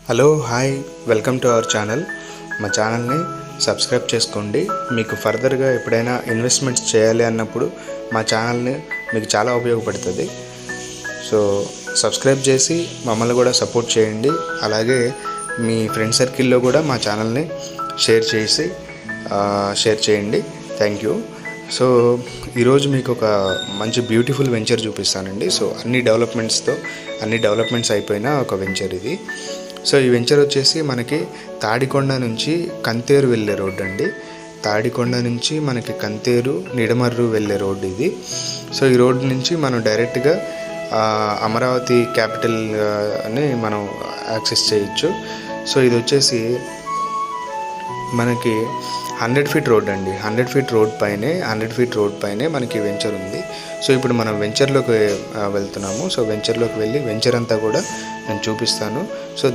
Hello hi welcome to our channel. మా ఛానల్ని subscribe చేసుకోండి. మీకు ఫర్దర్గా ఎప్పుడైనా ఇన్వెస్ట్మెంట్స్ చేయాలి అన్నప్పుడు మా ఛానల్ని మీకు చాలా ఉపయోగపడుతుంది. సో సబ్స్క్రైబ్ చేసి మమ్మల్ని కూడా సపోర్ట్ చేయండి. అలాగే మీ ఫ్రెండ్ సర్కిల్లో కూడా మా ఛానల్ని షేర్ చేయండి. Thank you. సో ఈరోజు మీకు ఒక మంచి బ్యూటిఫుల్ వెంచర్ చూపిస్తానండి. సో అన్ని డెవలప్మెంట్స్ అయిపోయిన ఒక వెంచర్ ఇది. సో ఈ వెంచర్ వచ్చేసి మనకి తాడికొండ నుంచి కంతేరు వెళ్ళే రోడ్ అండి. తాడికొండ నుంచి మనకి కంతేరు నిడమర్రు వెళ్ళే రోడ్డు ఇది. సో ఈ రోడ్ నుంచి మనం డైరెక్ట్గా అమరావతి క్యాపిటల్ అని మనం యాక్సెస్ చేయొచ్చు. సో ఇది వచ్చేసి మనకి 100 ఫీట్ రోడ్ అండి. 100 ఫీట్ రోడ్ పైనే మనకి వెంచర్ ఉంది. సో ఇప్పుడు మనం వెంచర్లోకి వెళ్తున్నాము. సో వెంచర్లోకి వెళ్ళి వెంచర్ అంతా కూడా నేను చూపిస్తాను. సో